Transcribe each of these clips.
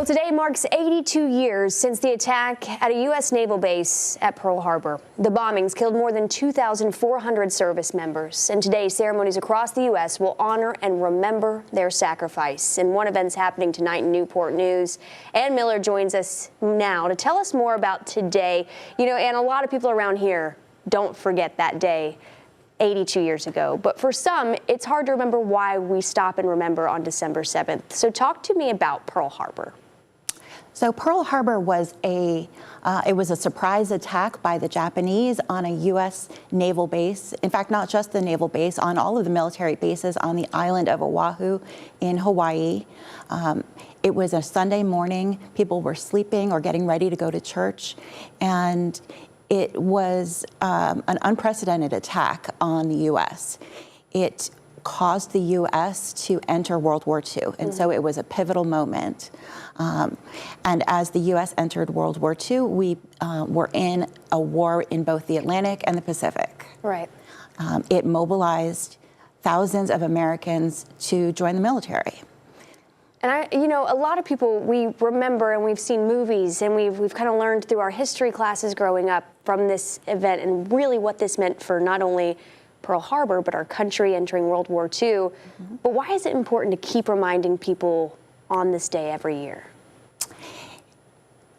Well, today marks 82 years since the attack at a U.S. naval base at Pearl Harbor. The bombings killed more than 2,400 service members, and today ceremonies across the U.S. will honor and remember their sacrifice. And one event's happening tonight in Newport News. Ann Miller joins us now to tell us more about today. You know, and a lot of people around here don't forget that day 82 years ago. But for some, it's hard to remember why we stop and remember on December 7th. So talk to me about Pearl Harbor. So Pearl Harbor was a surprise attack by the Japanese on a U.S. naval base. In fact, not just the naval base, on all of the military bases on the island of Oahu in Hawaii. It was a Sunday morning. People were sleeping or getting ready to go to church, and it was an unprecedented attack on the U.S. It caused the U.S. to enter World War II, and so it was a pivotal moment. And as the U.S. entered World War II, we were in a war in both the Atlantic and the Pacific. Right. It mobilized thousands of Americans to join the military. And you know, a lot of people, we remember and we've seen movies and we've kind of learned through our history classes growing up from this event and really what this meant for not only Pearl Harbor, but our country entering World War II. But why is it important to keep reminding people on this day every year?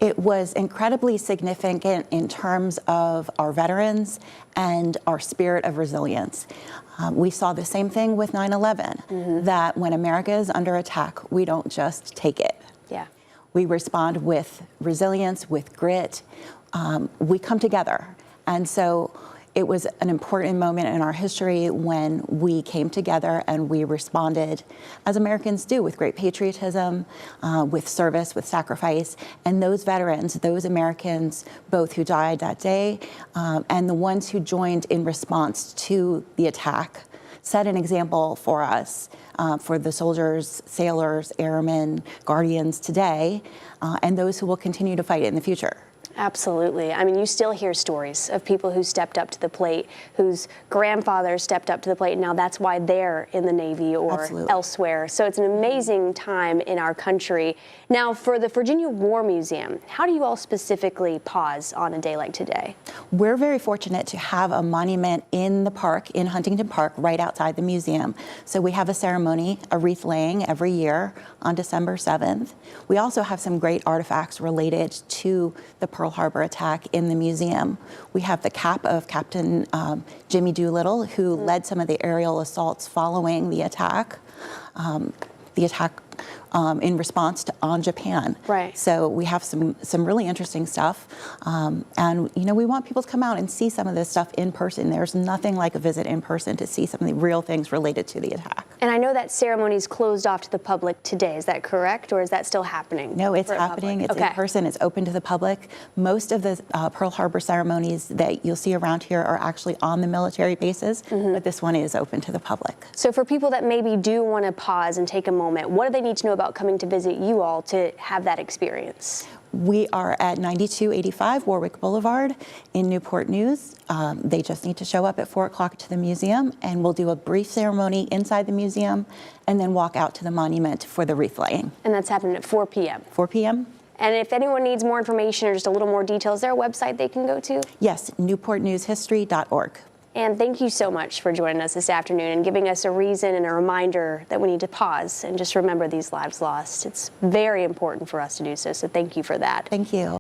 It was incredibly significant in terms of our veterans and our spirit of resilience. We saw the same thing with 9/11, that when America is under attack, we don't just take it. Yeah. We respond with resilience, with grit. We come together. And so it was an important moment in our history when we came together and we responded, as Americans do, with great patriotism, with service, with sacrifice. And those veterans, those Americans, both who died that day and the ones who joined in response to the attack, set an example for us, for the soldiers, sailors, airmen, guardians today, and those who will continue to fight in the future. Absolutely. I mean, you still hear stories of people who stepped up to the plate, whose grandfathers stepped up to the plate, and now that's why they're in the Navy or elsewhere. So it's an amazing time in our country. Now, for the Virginia War Museum, how do you all specifically pause on a day like today? We're very fortunate to have a monument in the park, in Huntington Park, right outside the museum. So we have a ceremony, a wreath laying every year on December 7th. We also have some great artifacts related to the Pearl Harbor attack in the museum. We have the cap of Captain Jimmy Doolittle, who led some of the aerial assaults following the attack. In response on Japan. Right. So we have some really interesting stuff. And, you know, we want people to come out and see some of this stuff in person. There's nothing like a visit in person to see some of the real things related to the attack. And I know that ceremony is closed off to the public today. Is that correct? Or is that still happening? No, it's happening. It's in person. It's open to the public. Most of the Pearl Harbor ceremonies that you'll see around here are actually on the military bases, but this one is open to the public. So for people that maybe do want to pause and take a moment, what do they need to know about coming to visit you all to have that experience? We are at 9285 Warwick Boulevard in Newport News. They just need to show up at 4 o'clock to the museum, and we'll do a brief ceremony inside the museum and then walk out to the monument for the wreath laying. And that's happening at 4 p.m.? 4 p.m. And if anyone needs more information or just a little more details, is there a website they can go to? Yes, newport-news-history.org. And thank you so much for joining us this afternoon and giving us a reason and a reminder that we need to pause and just remember these lives lost. It's very important for us to do so, so thank you for that. Thank you.